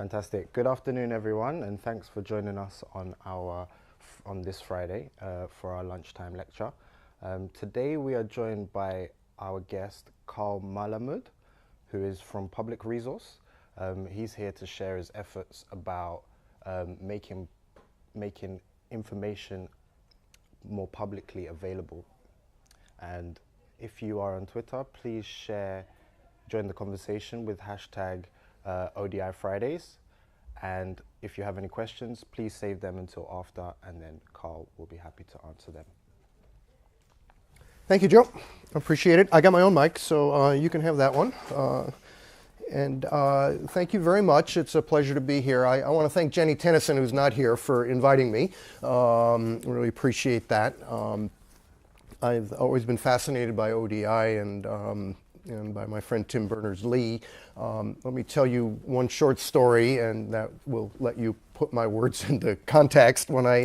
Fantastic. Good afternoon, everyone, and thanks for joining us on this Friday for our lunchtime lecture. Today we are joined by our guest Carl Malamud, who is from Public Resource. He's here to share his efforts about making information more publicly available. And if you are on Twitter, please join the conversation with hashtag ODI Fridays. And if you have any questions, please save them until after, and then Carl will be happy to answer them. Thank you, Joe. Appreciate it. I got my own mic, so you can have that one. Thank you very much. It's a pleasure to be here. I want to thank Jenny Tennyson, who's not here, for inviting me. Really appreciate that. I've always been fascinated by ODI and by my friend Tim Berners-Lee. Let me tell you one short story, and that will let you put my words into context. When I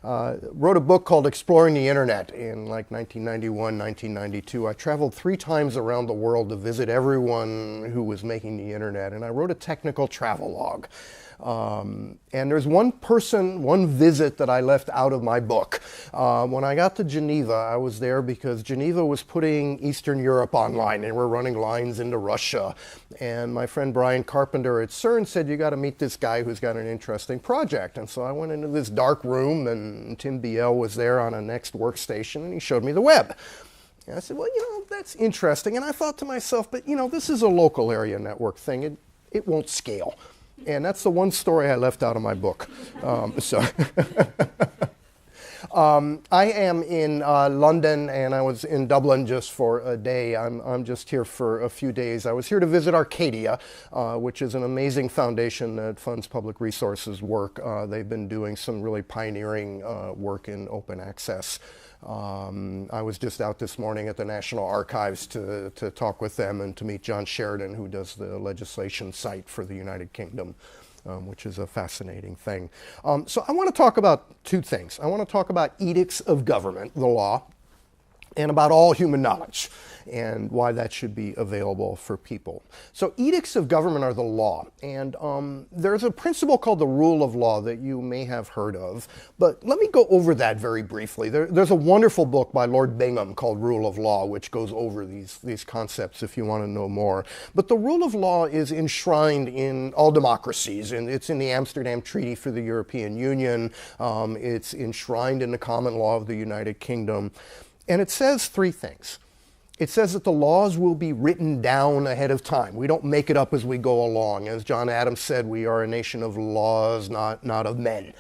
wrote a book called Exploring the Internet in like 1991, 1992, I traveled 3 times around the world to visit everyone who was making the Internet, and I wrote a technical travelogue. And there's one visit that I left out of my book. When I got to Geneva, I was there because Geneva was putting Eastern Europe online, and we're running lines into Russia. And my friend Brian Carpenter at CERN said, you got to meet this guy who's got an interesting project. And so I went into this dark room, and Tim Biel was there on a Next workstation, and he showed me the web. And I said, well, that's interesting. And I thought to myself, but, this is a local area network thing. It won't scale. And that's the one story I left out of my book. I am in London, and I was in Dublin just for a day. I'm just here for a few days. I was here to visit Arcadia, which is an amazing foundation that funds public resources work. They've been doing some really pioneering work in open access. I was just out this morning at the National Archives to talk with them and to meet John Sheridan, who does the legislation site for the United Kingdom, which is a fascinating thing. So I want to talk about 2 things. I want to talk about edicts of government, the law, and about all human knowledge, and why that should be available for people. So edicts of government are the law, and there's a principle called the rule of law that you may have heard of, but let me go over that very briefly. There's a wonderful book by Lord Bingham called Rule of Law, which goes over these concepts if you want to know more. But the rule of law is enshrined in all democracies, and it's in the Amsterdam Treaty for the European Union. It's enshrined in the common law of the United Kingdom. And it says 3 things. It says that the laws will be written down ahead of time. We don't make it up as we go along. As John Adams said, we are a nation of laws, not of men.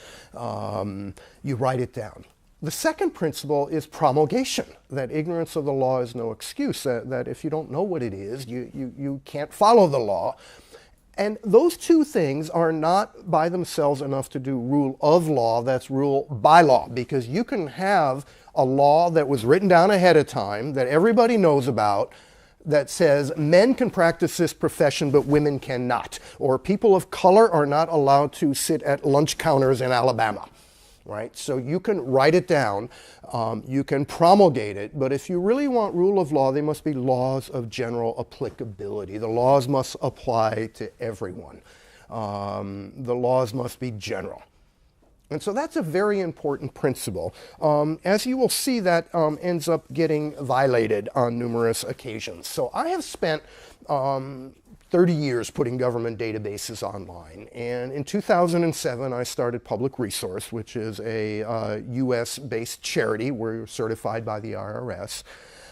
You write it down. The second principle is promulgation, that ignorance of the law is no excuse, that if you don't know what it is, you can't follow the law. And those 2 things are not by themselves enough to do rule of law, that's rule by law, because you can have a law that was written down ahead of time that everybody knows about that says men can practice this profession but women cannot, or people of color are not allowed to sit at lunch counters in Alabama. Right? So you can write it down, you can promulgate it, but if you really want rule of law, they must be laws of general applicability. The laws must apply to everyone. The laws must be general. And so that's a very important principle. As you will see, that ends up getting violated on numerous occasions. So I have spent 30 years putting government databases online. And in 2007, I started Public Resource, which is a US-based charity. We're certified by the IRS.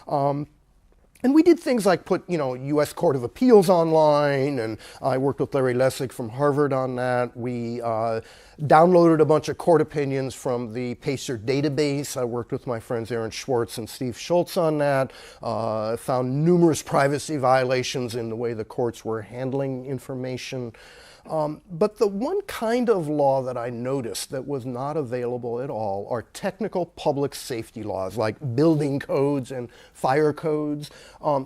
And we did things like put, U.S. Court of Appeals online, and I worked with Larry Lessig from Harvard on that. We downloaded a bunch of court opinions from the PACER database. I worked with my friends Aaron Schwartz and Steve Schultz on that. Found numerous privacy violations in the way the courts were handling information. But the one kind of law that I noticed that was not available at all are technical public safety laws, like building codes and fire codes.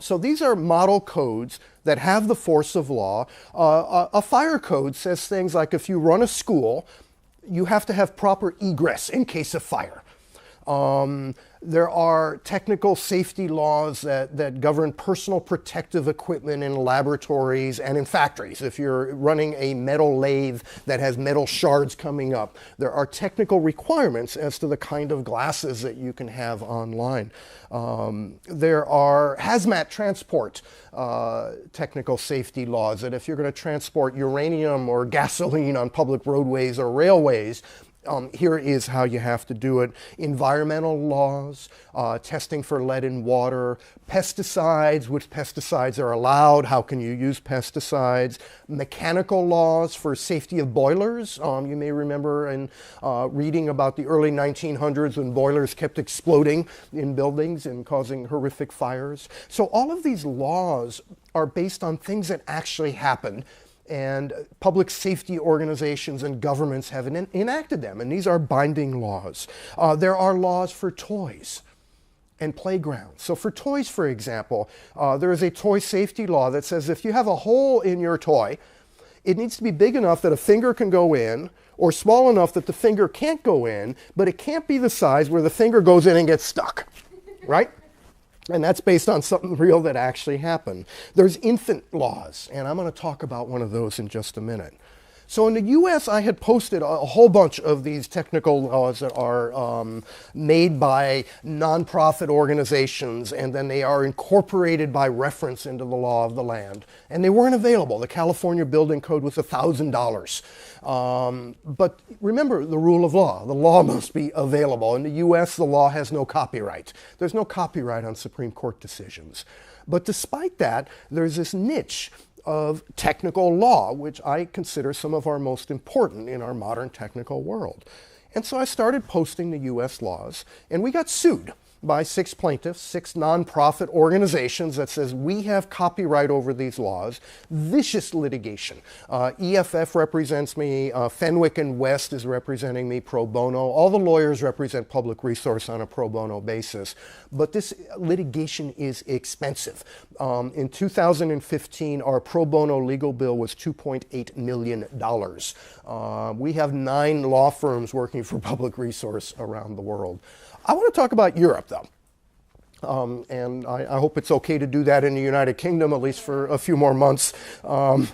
So these are model codes that have the force of law. A fire code says things like if you run a school, you have to have proper egress in case of fire. There are technical safety laws that govern personal protective equipment in laboratories and in factories. If you're running a metal lathe that has metal shards coming up, there are technical requirements as to the kind of glasses that you can have online. There are hazmat transport technical safety laws that if you're going to transport uranium or gasoline on public roadways or railways, here is how you have to do it. Environmental laws, testing for lead in water, pesticides, which pesticides are allowed, how can you use pesticides, mechanical laws for safety of boilers. You may remember in reading about the early 1900s when boilers kept exploding in buildings and causing horrific fires. So all of these laws are based on things that actually happened, and public safety organizations and governments have enacted them, and these are binding laws. There are laws for toys and playgrounds. So for toys, for example, there is a toy safety law that says if you have a hole in your toy, it needs to be big enough that a finger can go in, or small enough that the finger can't go in, but it can't be the size where the finger goes in and gets stuck, right? And that's based on something real that actually happened. There's infant laws, and I'm going to talk about one of those in just a minute. So in the US, I had posted a whole bunch of these technical laws that are made by nonprofit organizations, and then they are incorporated by reference into the law of the land. And they weren't available. The California Building Code was $1,000. But remember the rule of law. The law must be available. In the US, the law has no copyright. There's no copyright on Supreme Court decisions. But despite that, there's this niche of technical law, which I consider some of our most important in our modern technical world. And so I started posting the US laws, and we got sued by 6 plaintiffs, 6 nonprofit organizations that says we have copyright over these laws. Vicious litigation. EFF represents me, Fenwick and West is representing me pro bono. All the lawyers represent public resource on a pro bono basis. But this litigation is expensive. In 2015, our pro bono legal bill was $2.8 million. We have 9 law firms working for public resource around the world. I want to talk about Europe, though. And I hope it's okay to do that in the United Kingdom, at least for a few more months. Europe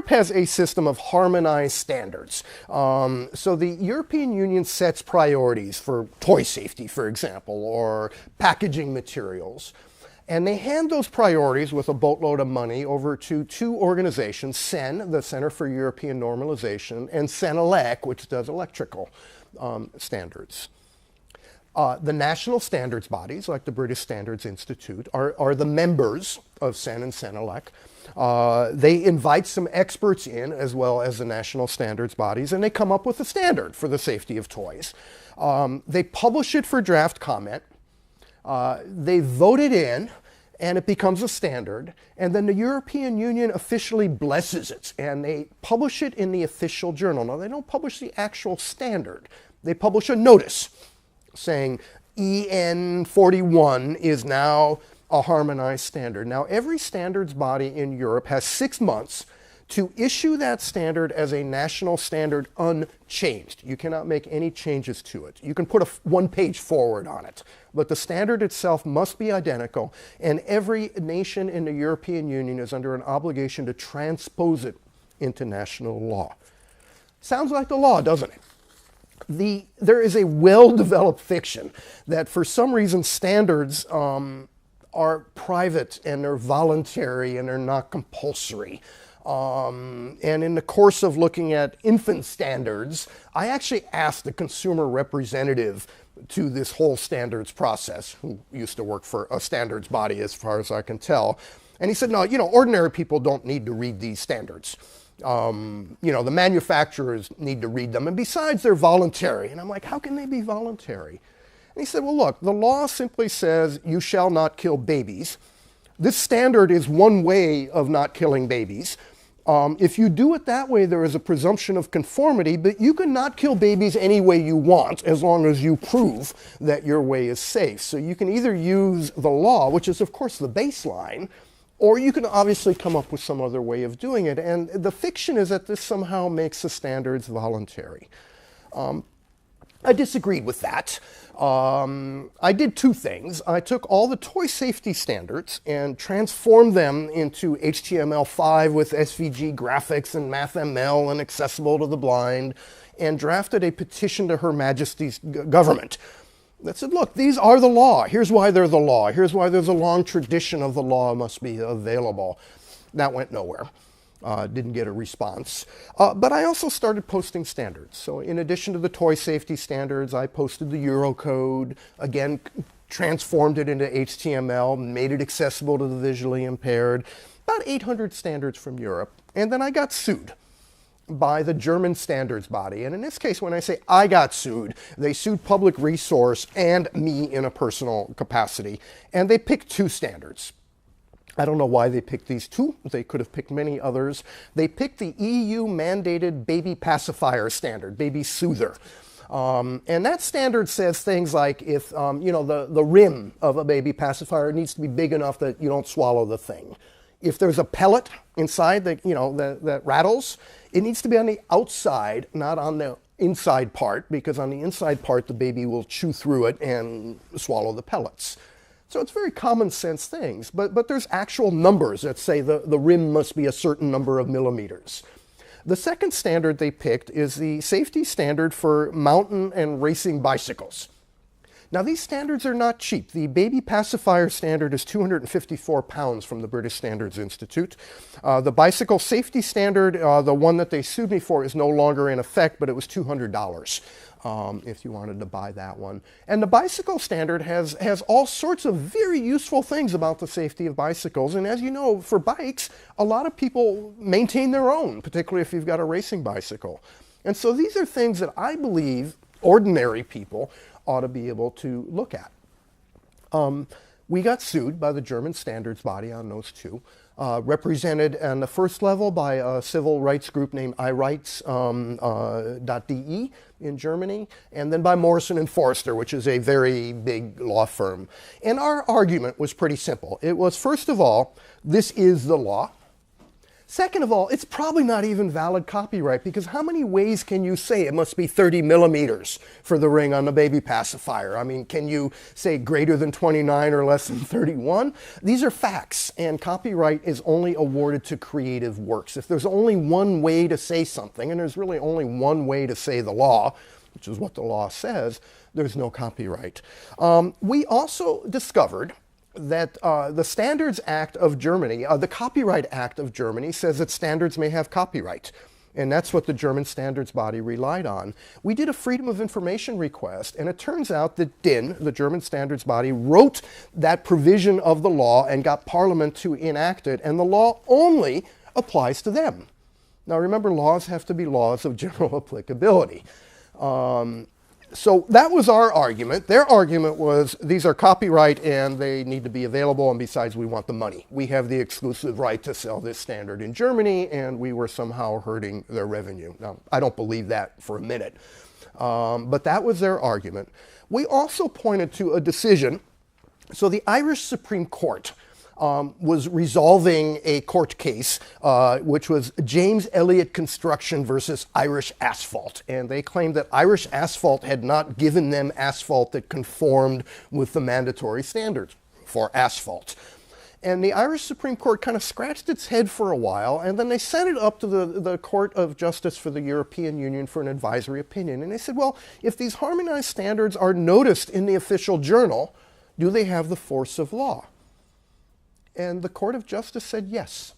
has a system of harmonized standards. So the European Union sets priorities for toy safety, for example, or packaging materials. And they hand those priorities with a boatload of money over to 2 organizations, CEN, the Center for European Normalization, and CENELEC, which does electrical standards. The national standards bodies, like the British Standards Institute, are the members of CEN and CENELEC. They invite some experts in, as well as the national standards bodies, and they come up with a standard for the safety of toys. They publish it for draft comment. They vote it in, and it becomes a standard. And then the European Union officially blesses it, and they publish it in the official journal. Now, they don't publish the actual standard. They publish a notice saying EN 41 is now a harmonized standard. Now, every standards body in Europe has 6 months to issue that standard as a national standard unchanged. You cannot make any changes to it. You can put a 1-page forward on it, but the standard itself must be identical, and every nation in the European Union is under an obligation to transpose it into national law. Sounds like the law, doesn't it? There is a well-developed fiction that for some reason standards are private and they're voluntary and they're not compulsory. And in the course of looking at infant standards, I actually asked the consumer representative to this whole standards process, who used to work for a standards body as far as I can tell. And he said, no, ordinary people don't need to read these standards. The manufacturers need to read them, and besides, they're voluntary. And I'm like, how can they be voluntary? And he said, well, look, the law simply says you shall not kill babies. This standard is one way of not killing babies. If you do it that way, there is a presumption of conformity, but you can not kill babies any way you want as long as you prove that your way is safe. So you can either use the law, which is, of course, the baseline, or you can obviously come up with some other way of doing it. And the fiction is that this somehow makes the standards voluntary. I disagreed with that. I did two things. I took all the toy safety standards and transformed them into HTML5 with SVG graphics and MathML and accessible to the blind, and drafted a petition to Her Majesty's government that said, look, these are the law. Here's why they're the law. Here's why there's a long tradition of the law must be available. That went nowhere. Didn't get a response. But I also started posting standards. So in addition to the toy safety standards, I posted the Eurocode, again, transformed it into HTML, made it accessible to the visually impaired, about 800 standards from Europe. And then I got sued by the German standards body. And in this case, when I say I got sued, they sued Public Resource and me in a personal capacity. And they picked two standards. I don't know why they picked these two. They could have picked many others. They picked the EU-mandated baby pacifier standard, baby soother. And that standard says things like if, the rim of a baby pacifier needs to be big enough that you don't swallow the thing. If there's a pellet inside that rattles, it needs to be on the outside, not on the inside part, because on the inside part, the baby will chew through it and swallow the pellets. So it's very common sense things, but there's actual numbers that say the rim must be a certain number of millimeters. The second standard they picked is the safety standard for mountain and racing bicycles. Now, these standards are not cheap. The baby pacifier standard is 254 pounds from the British Standards Institute. The bicycle safety standard, the one that they sued me for, is no longer in effect, but it was $200 if you wanted to buy that one. And the bicycle standard has all sorts of very useful things about the safety of bicycles. And as you know, for bikes, a lot of people maintain their own, particularly if you've got a racing bicycle. And so these are things that I believe ordinary people ought to be able to look at. We got sued by the German standards body on those two, represented on the first level by a civil rights group named iRights.de in Germany, and then by Morrison & Foerster, which is a very big law firm. And our argument was pretty simple. It was, first of all, this is the law. Second of all, it's probably not even valid copyright, because how many ways can you say it must be 30 millimeters for the ring on the baby pacifier? I mean, can you say greater than 29 or less than 31? These are facts, and copyright is only awarded to creative works. If there's only one way to say something, and there's really only one way to say the law, which is what the law says, there's no copyright. We also discovered that the Standards Act of Germany, the Copyright Act of Germany, says that standards may have copyright. And that's what the German standards body relied on. We did a Freedom of Information request, and it turns out that DIN, the German standards body, wrote that provision of the law and got Parliament to enact it, and the law only applies to them. Now remember, laws have to be laws of general applicability. So that was our argument. Their argument was these are copyright and they need to be available, and besides we want the money. We have the exclusive right to sell this standard in Germany, and we were somehow hurting their revenue. Now, I don't believe that for a minute, but that was their argument. We also pointed to a decision. So the Irish Supreme Court was resolving a court case, which was James Elliott Construction versus Irish Asphalt. And they claimed that Irish Asphalt had not given them asphalt that conformed with the mandatory standards for asphalt. And the Irish Supreme Court kind of scratched its head for a while, and then they sent it up to the Court of Justice for the European Union for an advisory opinion. And they said, well, if these harmonized standards are noticed in the official journal, do they have the force of law? And the Court of Justice said yes.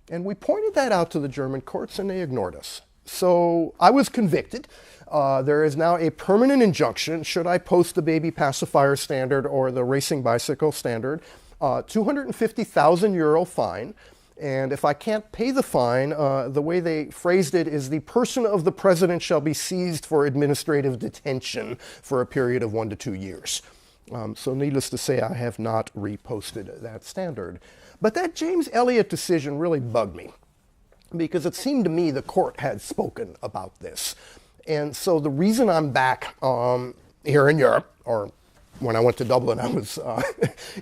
And we pointed that out to the German courts, and they ignored us. So I was convicted. There is now a permanent injunction, should I post the baby pacifier standard or the racing bicycle standard, 250,000 euro fine. And if I can't pay the fine, the way they phrased it is the person of the president shall be seized for administrative detention for a period of 1 to 2 years. So needless to say, I have not reposted that standard. But that James Elliott decision really bugged me, because it seemed to me the court had spoken about this. And so the reason I'm back here in Europe, or when I went to Dublin, I was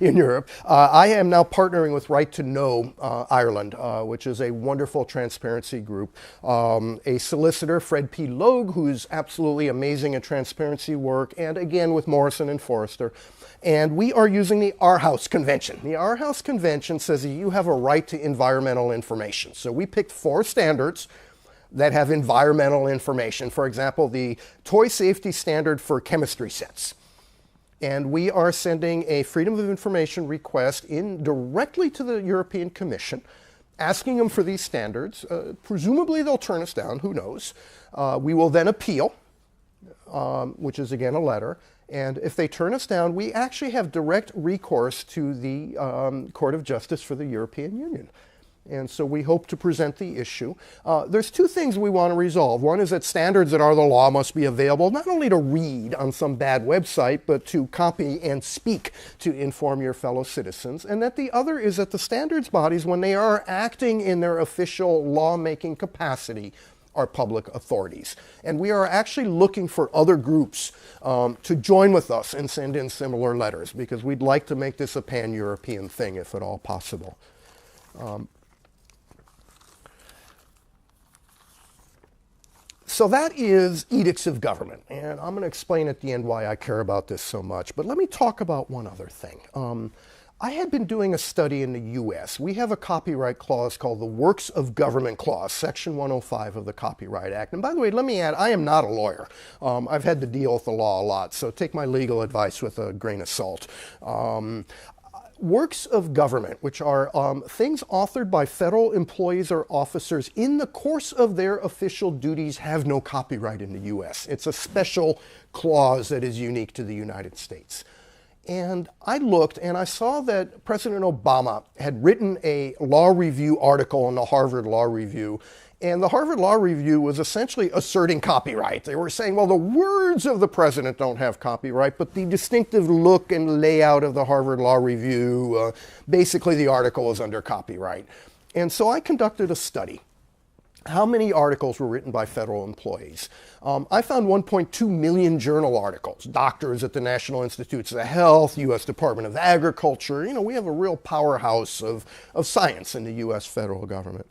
in Europe. I am now partnering with Right to Know Ireland, which is a wonderful transparency group. A solicitor, Fred P. Logue, who's absolutely amazing at transparency work, and again with Morrison and Forrester. And we are using the Aarhus Convention. The Aarhus Convention says that you have a right to environmental information. So we picked 4 standards that have environmental information. For example, the toy safety standard for chemistry sets. And we are sending a Freedom of Information request in directly to the European Commission, asking them for these standards. Presumably they'll turn us down, who knows. We will then appeal, which is again a letter. And if they turn us down, we actually have direct recourse to the Court of Justice for the European Union. And so we hope to present the issue. There's 2 things we want to resolve. One is that standards that are the law must be available not only to read on some bad website, but to copy and speak to inform your fellow citizens. And that the other is that the standards bodies, when they are acting in their official lawmaking capacity, are public authorities. And we are actually looking for other groups to join with us and send in similar letters, because we'd like to make this a pan-European thing if at all possible. So that is edicts of government, and I'm going to explain at the end why I care about this so much. But let me talk about one other thing. I had been doing a study in the US. We have a copyright clause called the Works of Government Clause, Section 105 of the Copyright Act. And by the way, let me add, I am not a lawyer. I've had to deal with the law a lot, so take my legal advice with a grain of salt. Works of government, which are things authored by federal employees or officers in the course of their official duties, have no copyright in the US. It's a special clause that is unique to the United States. And I looked and I saw that President Obama had written a law review article in the Harvard Law Review. And the Harvard Law Review was essentially asserting copyright. They were saying, well, the words of the president don't have copyright, but the distinctive look and layout of the Harvard Law Review, basically the article is under copyright. And so I conducted a study. How many articles were written by federal employees? I found 1.2 million journal articles. Doctors at the National Institutes of Health, U.S. Department of Agriculture. You know, we have a real powerhouse of science in the U.S. federal government.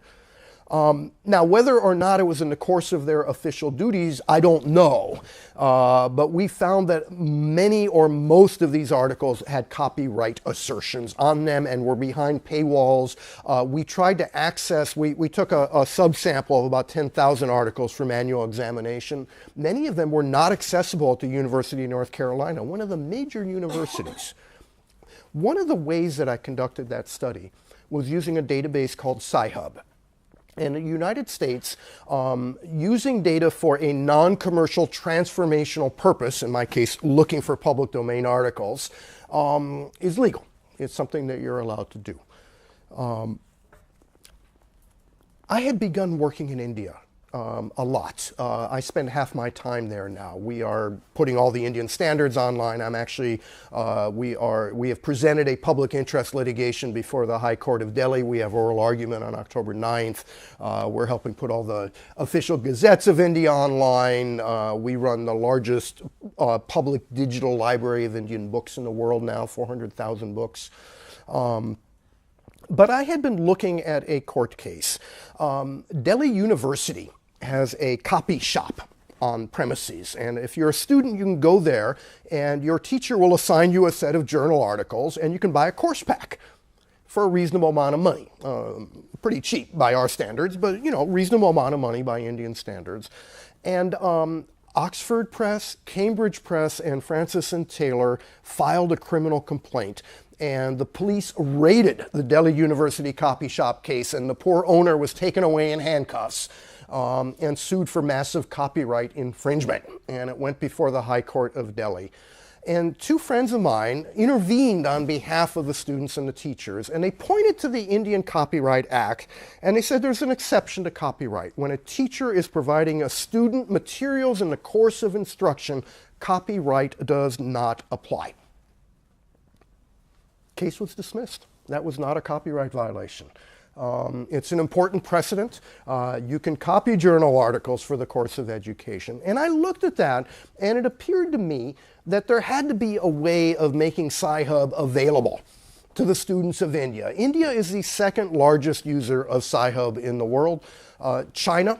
Now, whether or not it was in the course of their official duties, I don't know. But we found that many or most of these articles had copyright assertions on them and were behind paywalls. We tried to access, we took a subsample of about 10,000 articles for manual examination. Many of them were not accessible at the University of North Carolina, one of the major universities. One of the ways that I conducted that study was using a database called Sci-Hub. In the United States, using data for a non-commercial transformational purpose, in my case, looking for public domain articles, is legal. It's something that you're allowed to do. I had begun working in India a lot. I spend half my time there now. We are putting all the Indian standards online. I'm actually, we have presented a public interest litigation before the High Court of Delhi. We have oral argument on October 9th. We're helping put all the official gazettes of India online. We run the largest public digital library of Indian books in the world now, 400,000 books. But I had been looking at a court case. Delhi University has a copy shop on premises. And if you're a student, you can go there and your teacher will assign you a set of journal articles and you can buy a course pack for a reasonable amount of money. Pretty cheap by our standards, but you know, reasonable amount of money by Indian standards. And Oxford Press, Cambridge Press, and Francis and Taylor filed a criminal complaint. And the police raided the Delhi University copy shop case, and the poor owner was taken away in handcuffs and sued for massive copyright infringement. And it went before the High Court of Delhi. And 2 friends of mine intervened on behalf of the students and the teachers, and they pointed to the Indian Copyright Act, and they said there's an exception to copyright. When a teacher is providing a student materials in the course of instruction, copyright does not apply. Case was dismissed. That was not a copyright violation. It's an important precedent. You can copy journal articles for the course of education. And I looked at that, and it appeared to me that there had to be a way of making Sci-Hub available to the students of India. India is the second largest user of Sci-Hub in the world. China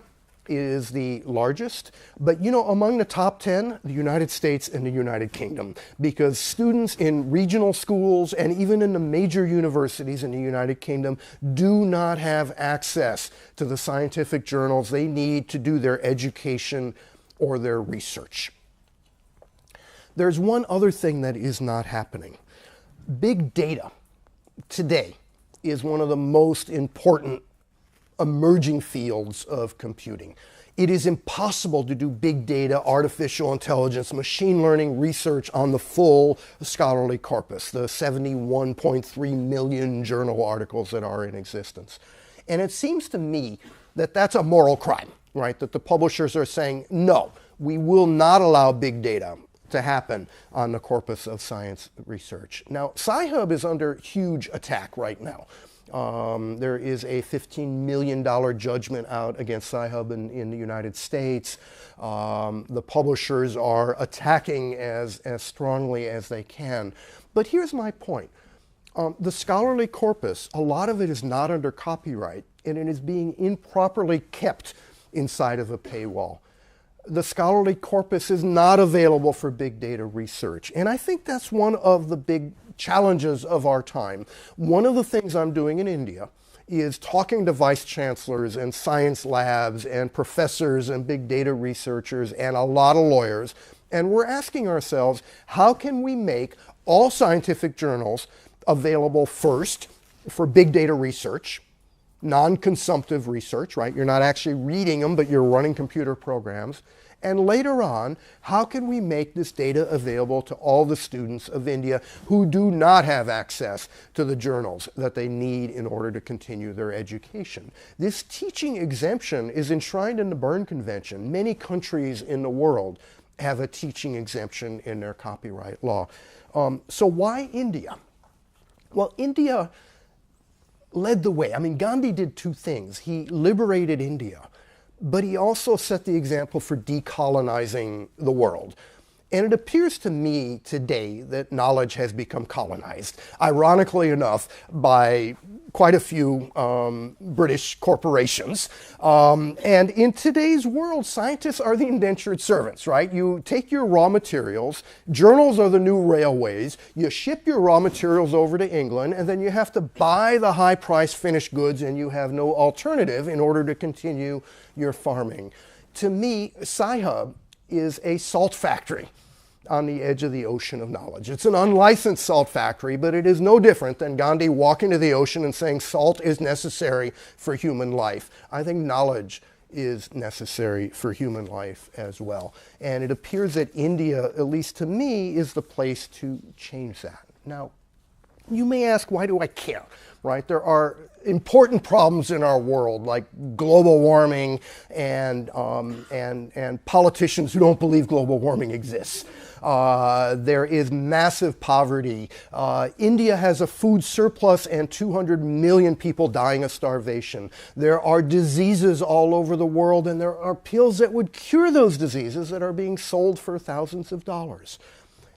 is the largest, but among the top 10, the United States and the United Kingdom, because students in regional schools and even in the major universities in the United Kingdom do not have access to the scientific journals they need to do their education or their research. There's one other thing that is not happening. Big data today is one of the most important emerging fields of computing. It is impossible to do big data, artificial intelligence, machine learning research on the full scholarly corpus, the 71.3 million journal articles that are in existence. And it seems to me that that's a moral crime, right? That the publishers are saying, no, we will not allow big data to happen on the corpus of science research. Now, Sci-Hub is under huge attack right now. There is a $15 million judgment out against Sci-Hub in the United States. The publishers are attacking as strongly as they can. But here's my point. The scholarly corpus, a lot of it is not under copyright, and it is being improperly kept inside of a paywall. The scholarly corpus is not available for big data research. And I think that's one of the big challenges of our time. One of the things I'm doing in India is talking to vice chancellors and science labs and professors and big data researchers and a lot of lawyers. And we're asking ourselves, how can we make all scientific journals available first for big data research, non-consumptive research, right? You're not actually reading them, but you're running computer programs. And later on, how can we make this data available to all the students of India who do not have access to the journals that they need in order to continue their education? This teaching exemption is enshrined in the Berne Convention. Many countries in the world have a teaching exemption in their copyright law. So why India? Well, India led the way. I mean, Gandhi did two things. He liberated India, but he also set the example for decolonizing the world. And it appears to me today that knowledge has become colonized, ironically enough, by quite a few British corporations. And in today's world, scientists are the indentured servants, right? You take your raw materials, journals are the new railways, you ship your raw materials over to England, and then you have to buy the high-priced finished goods, and you have no alternative in order to continue your farming. To me, Sci-Hub is a salt factory on the edge of the ocean of knowledge. It's an unlicensed salt factory, but it is no different than Gandhi walking to the ocean and saying salt is necessary for human life. I think knowledge is necessary for human life as well. And it appears that India, at least to me, is the place to change that. Now, you may ask, why do I care? Right? There are important problems in our world, like global warming and politicians who don't believe global warming exists. There is massive poverty. India has a food surplus and 200 million people dying of starvation. There are diseases all over the world, and there are pills that would cure those diseases that are being sold for thousands of dollars.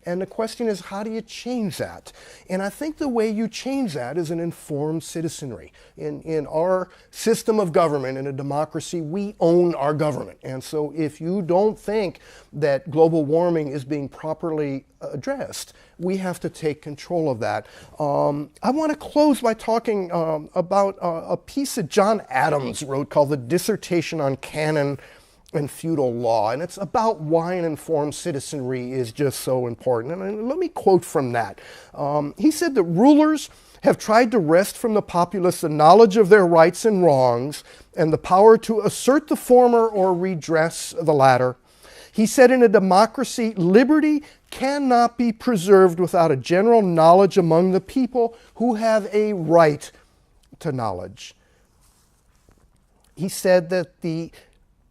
And the question is, how do you change that? And I think the way you change that is an informed citizenry. In our system of government, in a democracy, we own our government. And so if you don't think that global warming is being properly addressed, we have to take control of that. I want to close by talking about a piece that John Adams wrote called The Dissertation on Canon and Feudal Law, and it's about why an informed citizenry is just so important. And let me quote from that. He said that rulers have tried to wrest from the populace the knowledge of their rights and wrongs and the power to assert the former or redress the latter. He said in a democracy, liberty cannot be preserved without a general knowledge among the people who have a right to knowledge. He said that the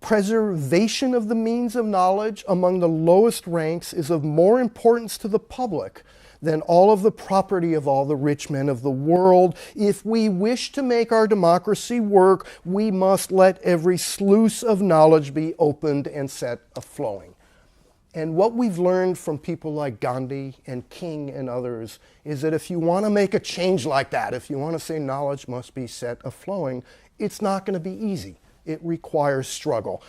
preservation of the means of knowledge among the lowest ranks is of more importance to the public than all of the property of all the rich men of the world. If we wish to make our democracy work, we must let every sluice of knowledge be opened and set a-flowing. And what we've learned from people like Gandhi and King and others is that if you want to make a change like that, if you want to say knowledge must be set a-flowing, it's not going to be easy. It requires struggle.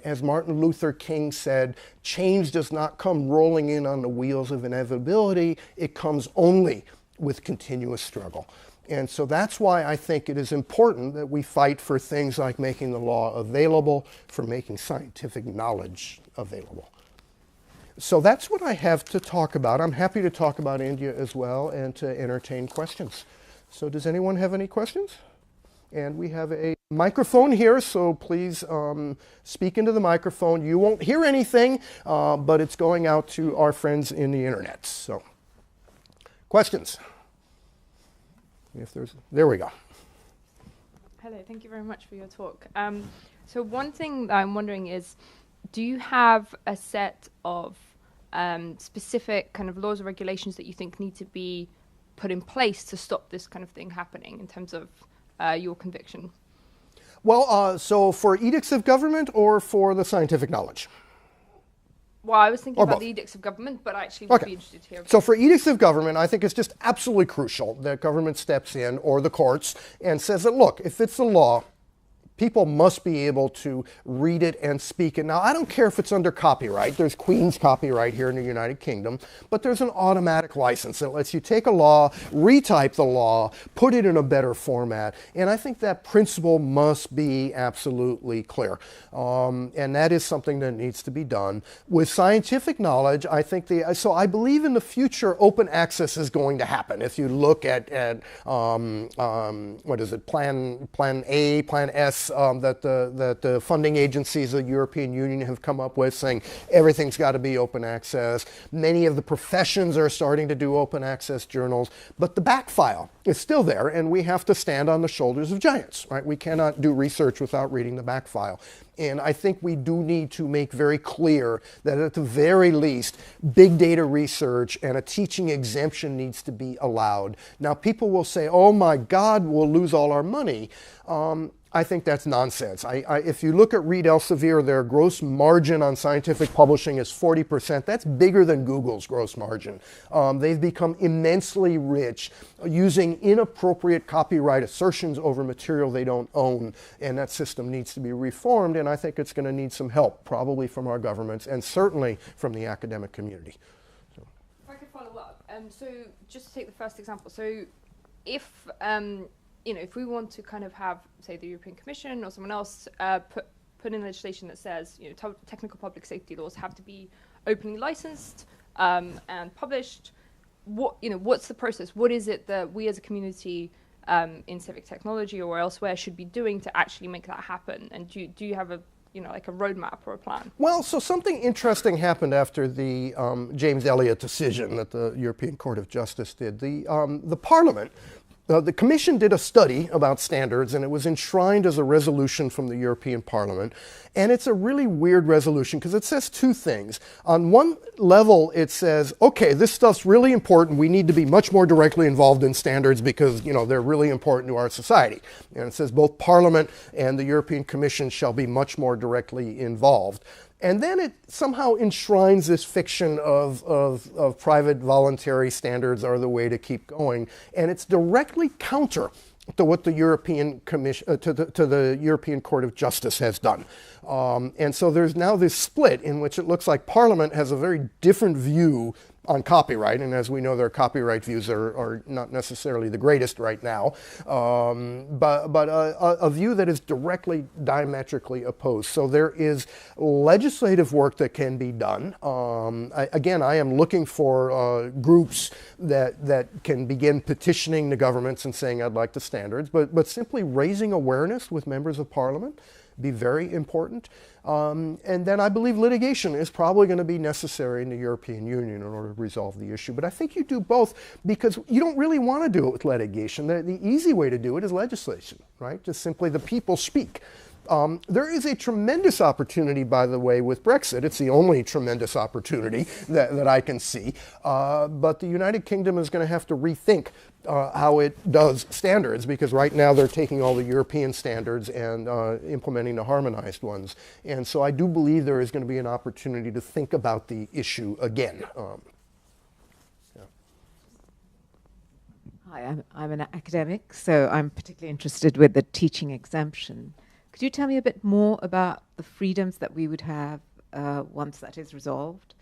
As Martin Luther King said, change does not come rolling in on the wheels of inevitability. It comes only with continuous struggle. And so that's why I think it is important that we fight for things like making the law available, for making scientific knowledge available. So that's what I have to talk about. I'm happy to talk about India as well and to entertain questions. So does anyone have any questions? And we have a microphone here, so please speak into the microphone. You won't hear anything, but it's going out to our friends in the internet. So, questions? There we go. Hello, thank you very much for your talk. So one thing that I'm wondering is, do you have a set of specific kind of laws or regulations that you think need to be put in place to stop this kind of thing happening in terms of your conviction? Well, so for edicts of government or for the scientific knowledge? Well, I was thinking Or about both. the edicts of government, but I actually would be interested to hear. So for edicts of government, I think it's just absolutely crucial that government steps in, or the courts, and says that, look, if it's a law, people must be able to read it and speak it. Now, I don't care if it's under copyright. There's Queen's copyright here in the United Kingdom, but there's an automatic license that lets you take a law, retype the law, put it in a better format. And I think that principle must be absolutely clear. And that is something that needs to be done. With scientific knowledge, I think so I believe in the future open access is going to happen. If you look at what is it, Plan A, Plan S, that the funding agencies of the European Union have come up with, saying everything's got to be open access. Many of the professions are starting to do open access journals, but the back file is still there, and we have to stand on the shoulders of giants, right? We cannot do research without reading the back file. And I think we do need to make very clear that at the very least, big data research and a teaching exemption needs to be allowed. Now, people will say, oh my God, we'll lose all our money. I think that's nonsense. If you look at Reed Elsevier, their gross margin on scientific publishing is 40%. That's bigger than Google's gross margin. They've become immensely rich using inappropriate copyright assertions over material they don't own, and that system needs to be reformed, and I think it's going to need some help, probably from our governments and certainly from the academic community. So. If I could follow up, so just to take the first example, so if if we want to kind of have, say, the European Commission or someone else put in legislation that says, technical public safety laws have to be openly licensed and published, what's the process? What is it that we as a community in civic technology or elsewhere should be doing to actually make that happen? And do you have a like a roadmap or a plan? Well, so something interesting happened after the James Elliott decision that the European Court of Justice did. The Parliament. The Commission did a study about standards, and it was enshrined as a resolution from the European Parliament. And it's a really weird resolution because it says two things. On one level, it says, okay, this stuff's really important. We need to be much more directly involved in standards because, they're really important to our society. And it says both Parliament and the European Commission shall be much more directly involved. And then it somehow enshrines this fiction of private voluntary standards are the way to keep going. And it's directly counter to what the European Commission, to the European Court of Justice has done. And so there's now this split in which it looks like Parliament has a very different view on copyright, and as we know, their copyright views are not necessarily the greatest right now, but a view that is directly diametrically opposed. So there is legislative work that can be done. Again, I am looking for groups that can begin petitioning the governments and saying, I'd like the standards, but simply raising awareness with members of Parliament be very important. And then I believe litigation is probably going to be necessary in the European Union in order to resolve the issue. But I think you do both because you don't really want to do it with litigation. The easy way to do it is legislation, right? Just simply the people speak. There is a tremendous opportunity, by the way, with Brexit. It's the only tremendous opportunity that I can see. But the United Kingdom is going to have to rethink how it does standards, because right now they're taking all the European standards and implementing the harmonized ones. And so I do believe there is going to be an opportunity to think about the issue again. Hi, I'm an academic, so I'm particularly interested with the teaching exemption. Could you tell me a bit more about the freedoms that we would have once that is resolved?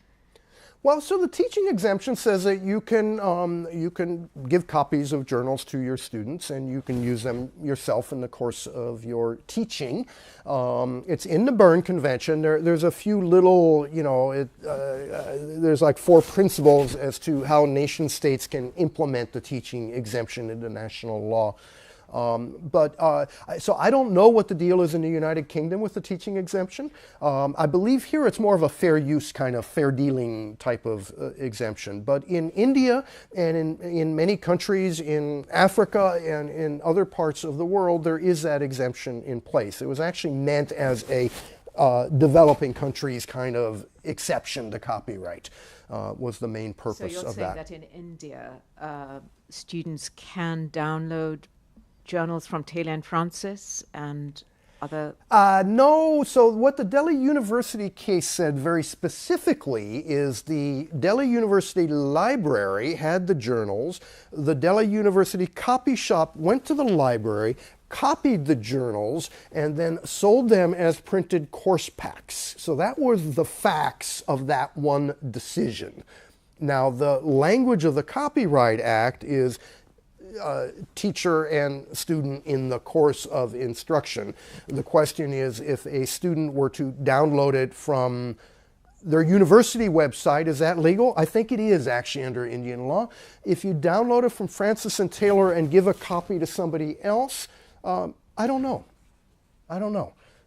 Well, so the teaching exemption says that you can give copies of journals to your students, and you can use them yourself in the course of your teaching. It's in the Berne Convention. There's a few little, there's like 4 principles as to how nation states can implement the teaching exemption into national law. So I don't know what the deal is in the United Kingdom with the teaching exemption. I believe here it's more of a fair use kind of fair dealing type of exemption. But in India and in many countries in Africa and in other parts of the world, there is that exemption in place. It was actually meant as a developing countries kind of exception to copyright. Was the main purpose of that. So you're saying that in India, students can download journals from Taylor and Francis and other? No, so what the Delhi University case said very specifically is the Delhi University library had the journals, the Delhi University copy shop went to the library, copied the journals, and then sold them as printed course packs. So that was the facts of that one decision. Now, the language of the Copyright Act is teacher and student in the course of instruction. The question is, if a student were to download it from their university website, is that legal? I think it is actually under Indian law. If you download it from Francis and Taylor and give a copy to somebody else, I don't know.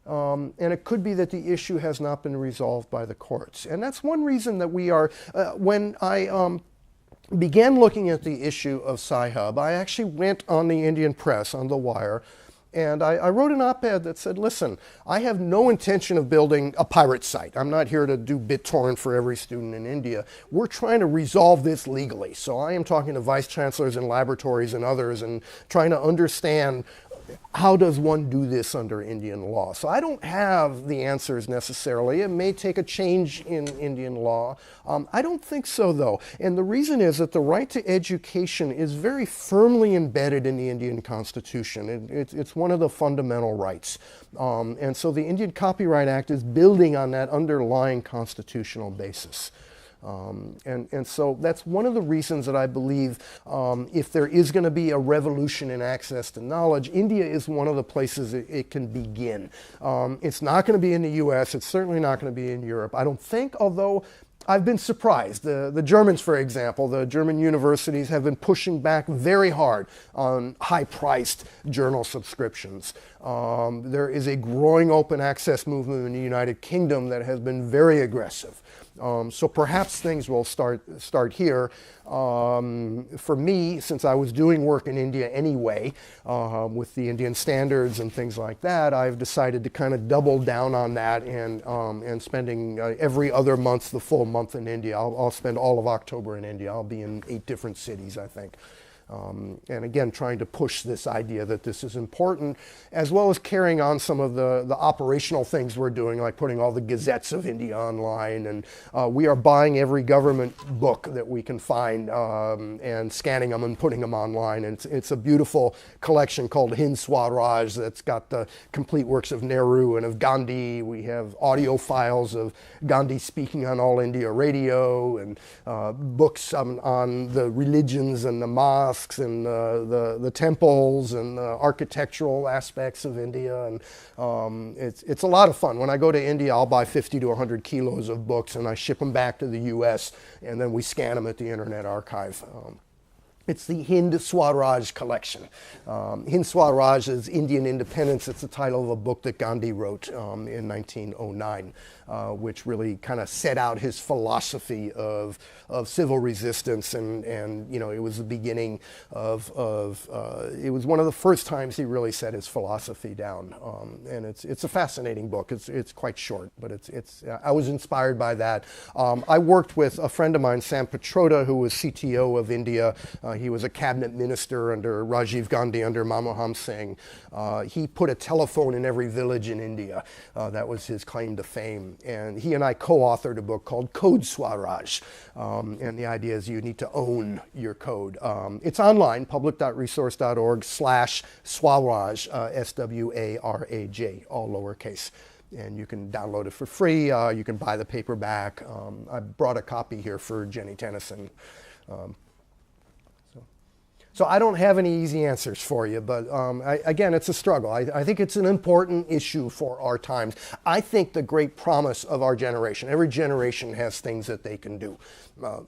And it could be that the issue has not been resolved by the courts. And that's one reason that we are, when I began looking at the issue of Sci-Hub, I actually went on the Indian press, on The Wire, and I wrote an op-ed that said, listen, I have no intention of building a pirate site. I'm not here to do BitTorrent for every student in India. We're trying to resolve this legally. So I am talking to vice chancellors and laboratories and others and trying to understand how does one do this under Indian law? So I don't have the answers necessarily. It may take a change in Indian law. I don't think so, though. And the reason is that the right to education is very firmly embedded in the Indian Constitution. It's one of the fundamental rights. And so the Indian Copyright Act is building on that underlying constitutional basis. And so that's one of the reasons that I believe if there is going to be a revolution in access to knowledge, India is one of the places it can begin. It's not going to be in the US, it's certainly not going to be in Europe, I don't think, although I've been surprised. The Germans, for example, the German universities have been pushing back very hard on high-priced journal subscriptions. There is a growing open access movement in the United Kingdom that has been very aggressive. So perhaps things will start here. For me, since I was doing work in India anyway, with the Indian standards and things like that, I've decided to kind of double down on that and spending every other month, the full month in India. I'll spend all of October in India. I'll be in 8 different cities, I think. And again, trying to push this idea that this is important, as well as carrying on some of the operational things we're doing, like putting all the gazettes of India online. And we are buying every government book that we can find and scanning them and putting them online. And it's a beautiful collection called Hind Swaraj that's got the complete works of Nehru and of Gandhi. We have audio files of Gandhi speaking on All India Radio, and books on the religions and the mosques and the temples and the architectural aspects of India, and it's a lot of fun. When I go to India, I'll buy 50 to 100 kilos of books and I ship them back to the US, and then we scan them at the Internet Archive. It's the Hind Swaraj collection. Hind Swaraj is Indian Independence. It's the title of a book that Gandhi wrote in 1909. which really kind of set out his philosophy of civil resistance, and it was the beginning of it was one of the first times he really set his philosophy down, and it's a fascinating book. It's quite short, but I was inspired by that. I worked with a friend of mine, Sam Petroda, who was CTO of India. He was a cabinet minister under Rajiv Gandhi, under Manmohan Singh. He put a telephone in every village in India. That was his claim to fame. And he and I co-authored a book called Code Swaraj. And the idea is you need to own your code. It's online, public.resource.org/Swaraj, SWARAJ, all lowercase. And you can download it for free. You can buy the paperback. I brought a copy here for Jenny Tennyson. So I don't have any easy answers for you, but again, it's a struggle. I think it's an important issue for our times. I think the great promise of our generation, every generation has things that they can do.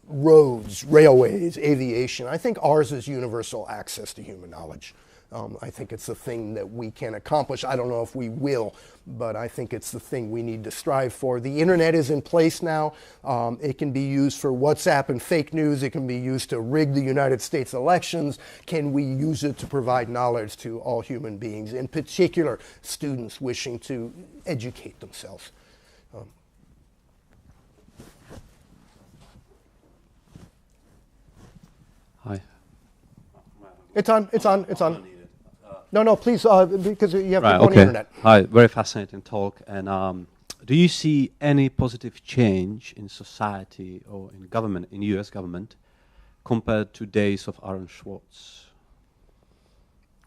Roads, railways, aviation. I think ours is universal access to human knowledge. I think it's the thing that we can accomplish. I don't know if we will, but I think it's the thing we need to strive for. The internet is in place now. It can be used for WhatsApp and fake news. It can be used to rig the United States elections. Can we use it to provide knowledge to all human beings, in particular students wishing to educate themselves? Hi. It's on. No, please, because you have to go on the internet. Hi, very fascinating talk. And do you see any positive change in society or in government, in U.S. government, compared to days of Aaron Swartz?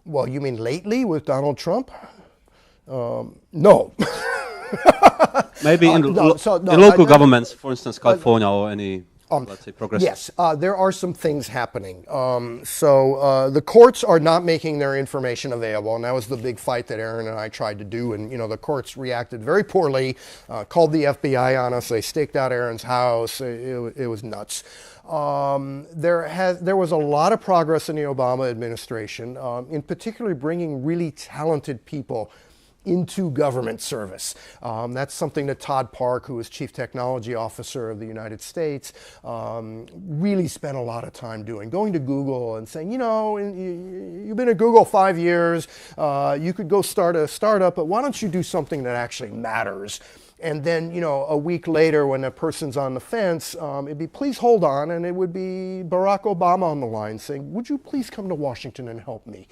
Well, you mean lately with Donald Trump? No. Maybe in local governments, for instance, California or any... let's say progressive. Yes, there are some things happening. The courts are not making their information available, and that was the big fight that Aaron and I tried to do. And the courts reacted very poorly, called the FBI on us. They staked out Aaron's house. It was nuts. There was a lot of progress in the Obama administration, in particular bringing really talented people into government service. That's something that Todd Park, who was Chief Technology Officer of the United States, really spent a lot of time doing. Going to Google and saying, you've been at Google 5 years, you could go start a startup, but why don't you do something that actually matters? And then, a week later when a person's on the fence, it'd be, please hold on, and it would be Barack Obama on the line saying, would you please come to Washington and help me?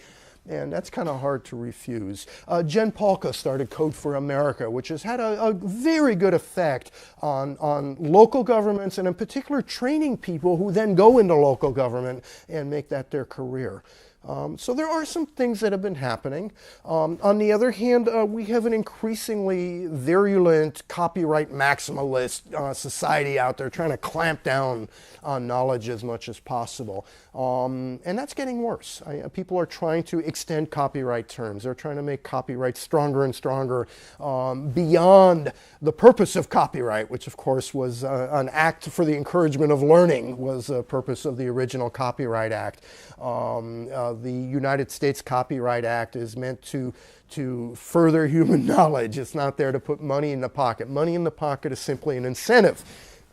And that's kind of hard to refuse. Jen Paulka started Code for America, which has had a very good effect on local governments, and in particular training people who then go into local government and make that their career. So there are some things that have been happening. On the other hand, we have an increasingly virulent copyright maximalist society out there trying to clamp down on knowledge as much as possible. And that's getting worse. People are trying to extend copyright terms. They're trying to make copyright stronger and stronger beyond the purpose of copyright, which of course was an act for the encouragement of learning, was the purpose of the original Copyright Act. The United States Copyright Act is meant to further human knowledge. It's not there to put money in the pocket. Money in the pocket is simply an incentive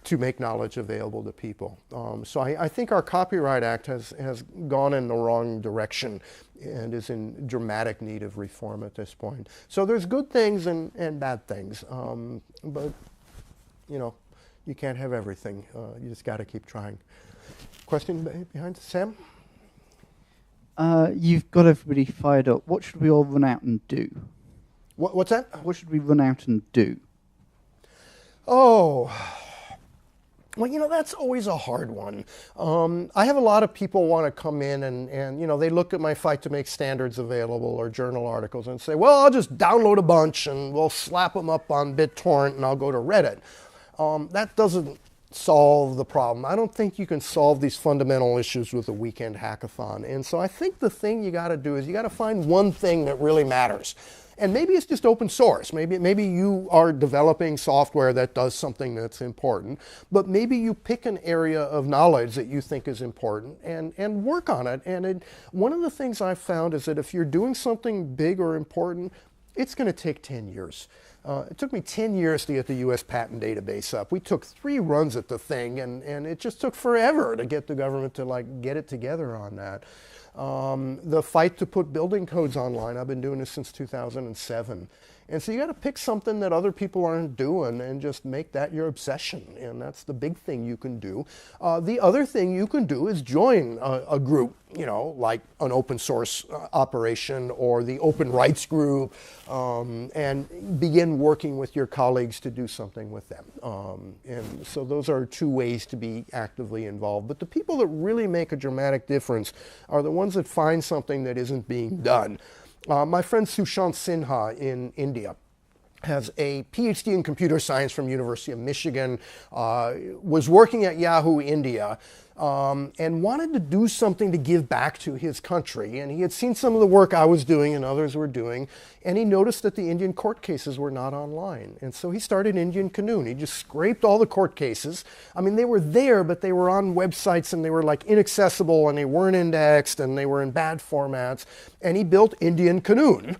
to make knowledge available to people. So I think our Copyright Act has gone in the wrong direction and is in dramatic need of reform at this point. So there's good things and bad things, but you can't have everything. You just got to keep trying. Question behind Sam? You've got everybody fired up. What should we all run out and do? What's that? What should we run out and do? Oh, well, that's always a hard one. I have a lot of people want to come in and they look at my fight to make standards available or journal articles and say, well, I'll just download a bunch and we'll slap them up on BitTorrent and I'll go to Reddit. That doesn't solve the problem. I don't think you can solve these fundamental issues with a weekend hackathon. And so I think the thing you got to do is you got to find one thing that really matters. And maybe it's just open source. Maybe you are developing software that does something that's important, but maybe you pick an area of knowledge that you think is important and work on it. And one of the things I've found is that if you're doing something big or important, it's going to take 10 years. It took me 10 years to get the US patent database up. We took 3 runs at the thing, and it just took forever to get the government to like get it together on that. The fight to put building codes online, I've been doing this since 2007. And so you got to pick something that other people aren't doing and just make that your obsession. And that's the big thing you can do. The other thing you can do is join a group, you know, like an open source operation or the open rights group, and begin working with your colleagues to do something with them. And so those are 2 ways to be actively involved. But the people that really make a dramatic difference are the ones that find something that isn't being done. My friend Sushant Sinha in India has a PhD in computer science from University of Michigan, was working at Yahoo India, and wanted to do something to give back to his country. And he had seen some of the work I was doing and others were doing, and he noticed that the Indian court cases were not online. And so he started Indian Canoe. He just scraped all the court cases. I mean, they were there, but they were on websites and they were like inaccessible and they weren't indexed and they were in bad formats. And he built Indian Canoe,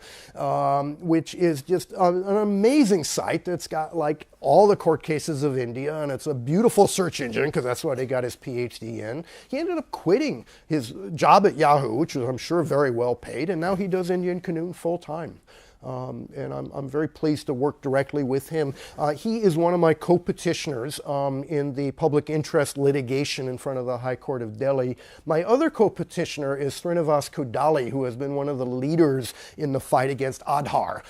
which is just an amazing site that's got like all the court cases of India, and it's a beautiful search engine because that's what he got his PhD in. He ended up quitting his job at Yahoo, which was, I'm sure, very well paid, and now he does Indian Canoe full time. And I'm very pleased to work directly with him. He is one of my co-petitioners in the public interest litigation in front of the High Court of Delhi. My other co-petitioner is Srinivas Kudali, who has been one of the leaders in the fight against Aadhaar,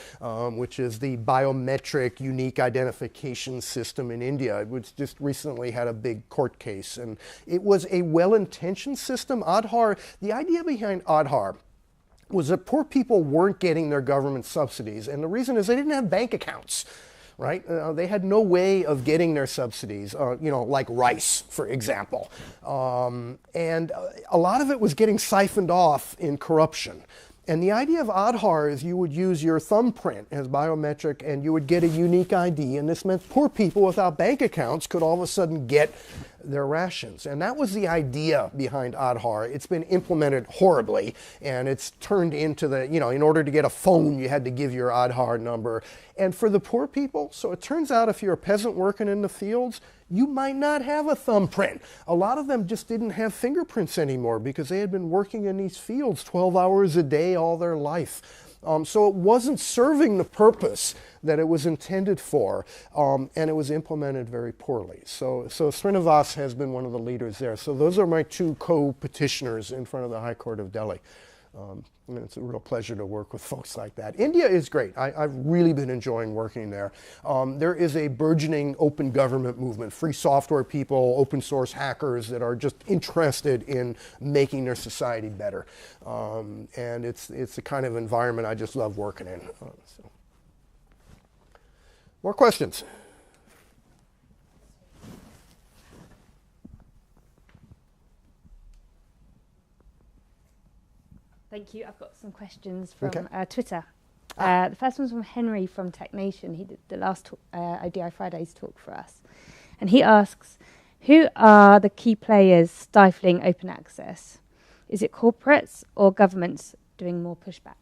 which is the biometric unique identification system in India, which just recently had a big court case. And it was a well-intentioned system. Aadhaar, the idea behind Aadhaar was that poor people weren't getting their government subsidies. And the reason is they didn't have bank accounts, right? They had no way of getting their subsidies, you know, like rice, for example. And a lot of it was getting siphoned off in corruption. And the idea of Aadhaar is you would use your thumbprint as biometric and you would get a unique ID, and this meant poor people without bank accounts could all of a sudden get their rations. And that was the idea behind Aadhaar. It's been implemented horribly, and it's turned into the, you know, in order to get a phone, you had to give your Aadhaar number. And for the poor people, so it turns out if you're a peasant working in the fields, you might not have a thumbprint. A lot of them just didn't have fingerprints anymore because they had been working in these fields 12 hours a day all their life. So it wasn't serving the purpose that it was intended for, and it was implemented very poorly. So Srinivas has been one of the leaders there. So those are my 2 co-petitioners in front of the High Court of Delhi. And it's a real pleasure to work with folks like that. India is great. I've really been enjoying working there. There is a burgeoning open government movement, free software people, open source hackers that are just interested in making their society better. And it's the kind of environment I just love working in. So. More questions? Thank you. I've got some questions from Twitter. The first one's from Henry from Tech Nation. He did the last ODI Fridays talk for us. And he asks, who are the key players stifling open access? Is it corporates or governments doing more pushback?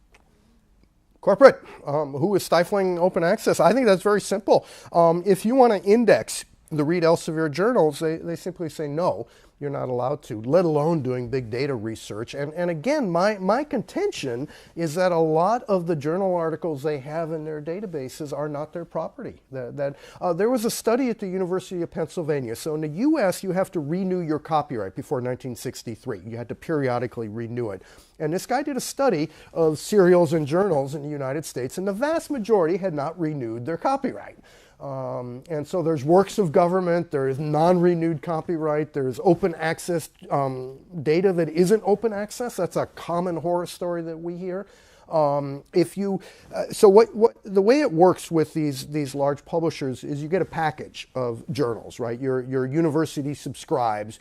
Corporate. Who is stifling open access? I think that's very simple. If you want to index the Reed Elsevier journals, they simply say no. You're not allowed to, let alone doing big data research. And again, my contention is that a lot of the journal articles they have in their databases are not their property. There was a study at the University of Pennsylvania. So in the US, you have to renew your copyright before 1963. You had to periodically renew it. And this guy did a study of serials and journals in the United States, and the vast majority had not renewed their copyright. And so there's works of government, there is non-renewed copyright, there's open access data that isn't open access. That's a common horror story that we hear. The way it works with these large publishers is you get a package of journals, right? Your university subscribes.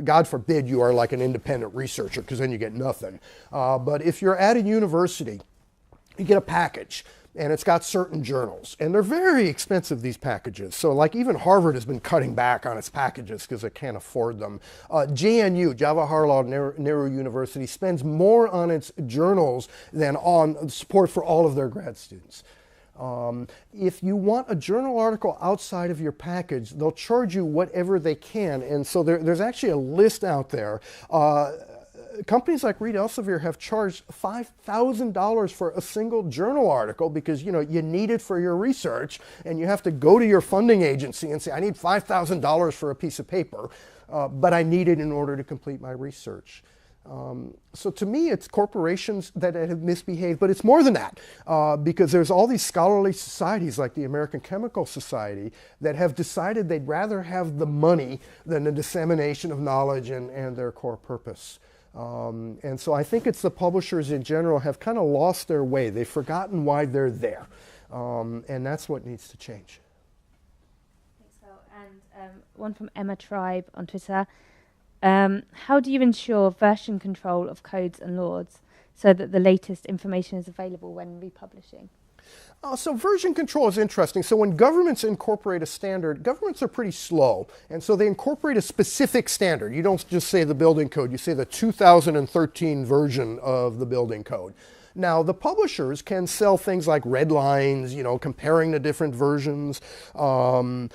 God forbid you are like an independent researcher, because then you get nothing. But if you're at a university, you get a package. And it's got certain journals. And they're very expensive, these packages. So like even Harvard has been cutting back on its packages because it can't afford them. JNU, Jawaharlal Nehru University, spends more on its journals than on support for all of their grad students. If you want a journal article outside of your package, they'll charge you whatever they can. And so there's actually a list out there. Companies like Reed Elsevier have charged $5,000 for a single journal article because you need it for your research, and you have to go to your funding agency and say, I need $5,000 for a piece of paper, but I need it in order to complete my research. So to me, it's corporations that have misbehaved, but it's more than that, because there's all these scholarly societies like the American Chemical Society that have decided they'd rather have the money than the dissemination of knowledge and their core purpose. And so I think it's the publishers in general have kind of lost their way. They've forgotten why they're there. And that's what needs to change. Thanks, Phil. And one from Emma Tribe on Twitter. How do you ensure version control of codes and laws so that the latest information is available when republishing? So version control is interesting. So when governments incorporate a standard, governments are pretty slow. And so they incorporate a specific standard. You don't just say the building code, you say the 2013 version of the building code. Now, the publishers can sell things like red lines, comparing the different versions. But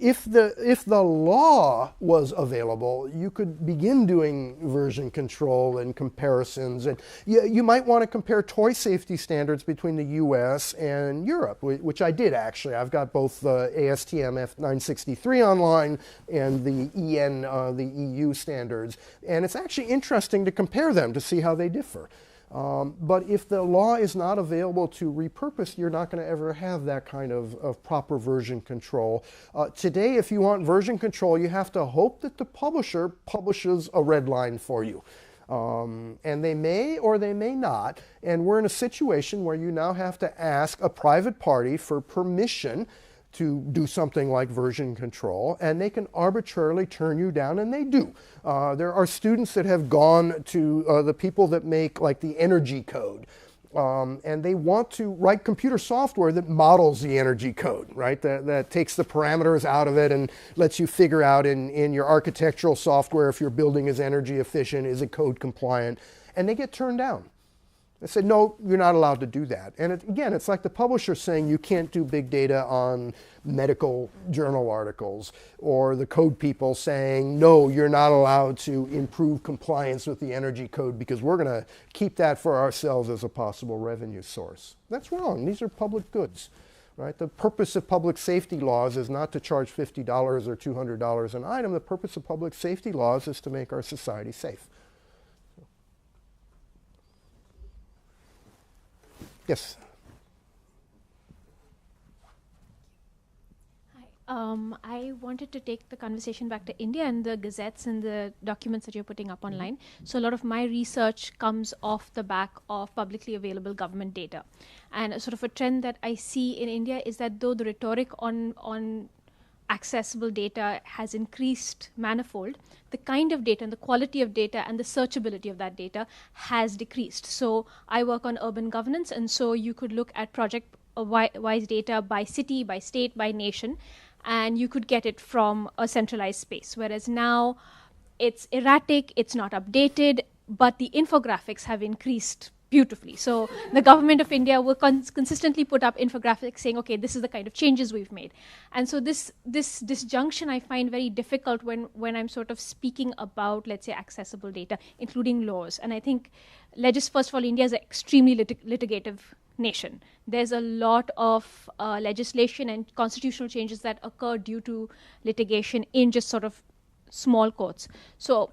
if the law was available, you could begin doing version control and comparisons. And you might want to compare toy safety standards between the US and Europe, which I did actually. I've got both the ASTM F963 online and the EN, the EU standards. And it's actually interesting to compare them to see how they differ. But if the law is not available to repurpose, you're not going to ever have that kind of proper version control. Today, if you want version control, you have to hope that the publisher publishes a red line for you. And they may or they may not. And we're in a situation where you now have to ask a private party for permission to do something like version control, and they can arbitrarily turn you down, and they do. There are students that have gone to the people that make like the energy code, and they want to write computer software that models the energy code, right? That takes the parameters out of it and lets you figure out in your architectural software if your building is energy efficient, is it code compliant, and they get turned down. They said, no, you're not allowed to do that. And again, it's like the publisher saying you can't do big data on medical journal articles, or the code people saying, no, you're not allowed to improve compliance with the energy code because we're going to keep that for ourselves as a possible revenue source. That's wrong. These are public goods. Right? The purpose of public safety laws is not to charge $50 or $200 an item. The purpose of public safety laws is to make our society safe. Yes. Hi. I wanted to take the conversation back to India and the gazettes and the documents that you're putting up online. So a lot of my research comes off the back of publicly available government data. And a sort of a trend that I see in India is that though the rhetoric on accessible data has increased manifold, the kind of data and the quality of data and the searchability of that data has decreased. So I work on urban governance, and so you could look at project-wise data by city, by state, by nation, and you could get it from a centralized space. Whereas now it's erratic, it's not updated, but the infographics have increased beautifully. So the government of India will consistently put up infographics saying, okay, this is the kind of changes we've made. And so this disjunction I find very difficult when I'm sort of speaking about, let's say, accessible data, including laws. And I think, first of all, India is an extremely litigative nation. There's a lot of legislation and constitutional changes that occur due to litigation in just sort of small courts. So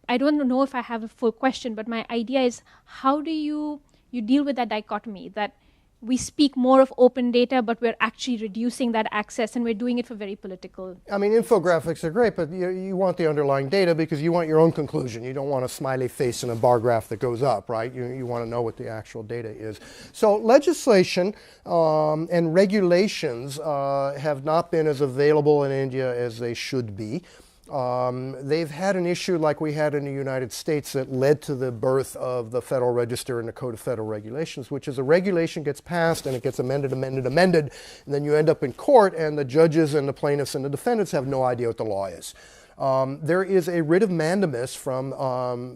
I don't know if I have a full question, but my idea is, how do you deal with that dichotomy that we speak more of open data, but we're actually reducing that access, and we're doing it for very political reasons? I mean, infographics are great, but you want the underlying data because you want your own conclusion. You don't want a smiley face in a bar graph that goes up, right? You want to know what the actual data is. So legislation and regulations have not been as available in India as they should be. They've had an issue like we had in the United States that led to the birth of the Federal Register and the Code of Federal Regulations, which is a regulation gets passed and it gets amended, and then you end up in court and the judges and the plaintiffs and the defendants have no idea what the law is. There is a writ of mandamus from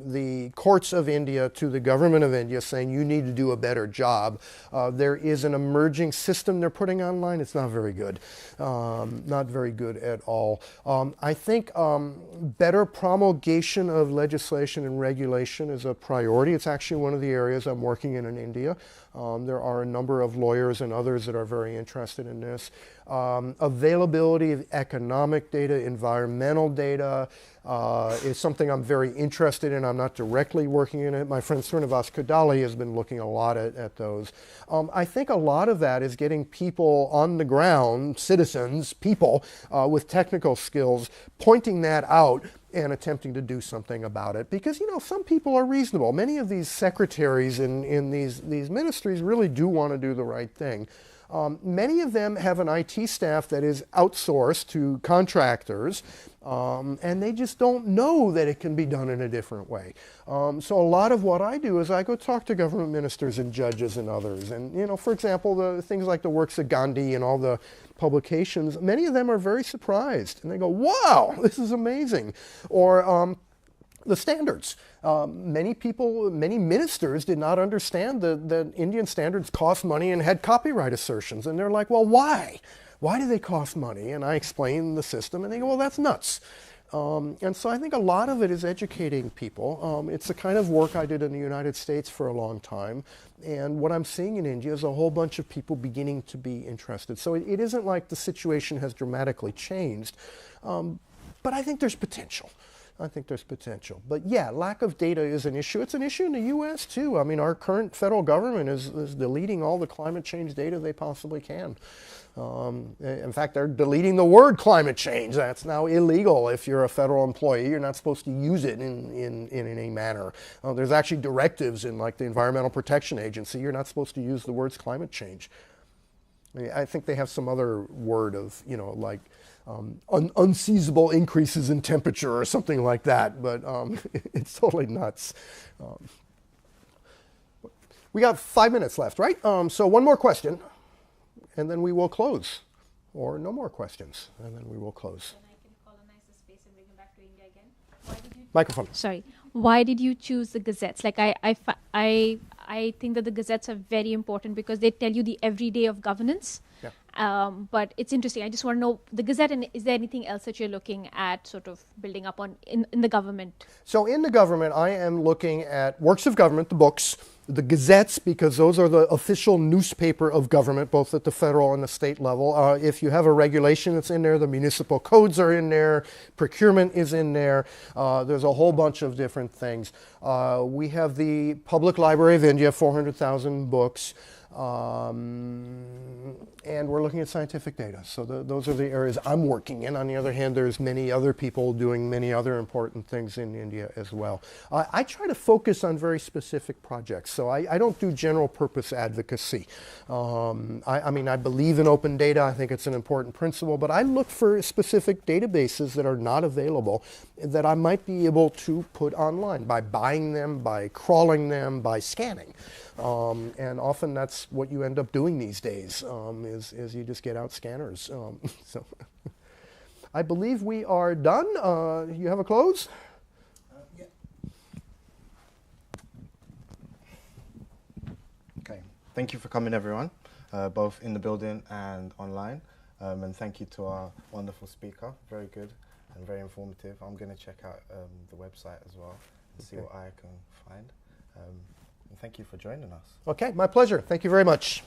the courts of India to the government of India saying you need to do a better job. There is an emerging system they're putting online. It's not very good. Not very good at all. I think better promulgation of legislation and regulation is a priority. It's actually one of the areas I'm working in India. There are a number of lawyers and others that are very interested in this. Availability of economic data, environmental data is something I'm very interested in. I'm not directly working in it. My friend Srinivas Kadali has been looking a lot at those. I think a lot of that is getting people on the ground, citizens, people with technical skills, pointing that out and attempting to do something about it. Because, you know, some people are reasonable. Many of these secretaries in these ministries really do want to do the right thing. Many of them have an IT staff that is outsourced to contractors, and they just don't know that it can be done in a different way. So a lot of what I do is I go talk to government ministers and judges and others. And, you know, for example, the things like the works of Gandhi and all the publications, many of them are very surprised. And they go, wow, this is amazing. Or the standards. Many people, many ministers did not understand that Indian standards cost money and had copyright assertions. And they're like, well, why? Why do they cost money? And I explain the system and they go, well, that's nuts. And so I think a lot of it is educating people. It's the kind of work I did in the United States for a long time. And what I'm seeing in India is a whole bunch of people beginning to be interested. So it isn't like the situation has dramatically changed, but I think there's potential. I think there's potential. But yeah, lack of data is an issue. It's an issue in the U.S. too. I mean, our current federal government is deleting all the climate change data they possibly can. In fact, they're deleting the word climate change. That's now illegal. If you're a federal employee, you're not supposed to use it in any manner. There's actually directives in like the Environmental Protection Agency. You're not supposed to use the words climate change. I think they have some other word of, you know, like unseizable increases in temperature or something like that, but it's totally nuts. We got 5 minutes left, right? So one more question, and then we will close. Or no more questions, and then we will close. Then I can colonize the space and bring it back to India again. Why did you Microphone. Sorry. Why did you choose the gazettes? Like I think that the gazettes are very important because they tell you the everyday of governance. Yeah. But it's interesting. I just want to know the gazette, and is there anything else that you're looking at sort of building up on in the government? So in the government, I am looking at works of government, the books, the gazettes, because those are the official newspaper of government, both at the federal and the state level. If you have a regulation that's in there, the municipal codes are in there, procurement is in there. There's a whole bunch of different things. We have the Public Library of India, 400,000 books. And we're looking at scientific data. So those are the areas I'm working in. On the other hand, there's many other people doing many other important things in India as well. I try to focus on very specific projects. So I don't do general purpose advocacy. I mean, I believe in open data. I think it's an important principle. But I look for specific databases that are not available that I might be able to put online by buying them, by crawling them, by scanning. And often that's what you end up doing these days, is you just get out scanners. So I believe we are done. You have a close? Yeah. Okay. Thank you for coming, everyone, both in the building and online. And thank you to our wonderful speaker. Very good and very informative. I'm going to check out the website as well and see what I can find. And thank you for joining us. Okay, my pleasure. Thank you very much.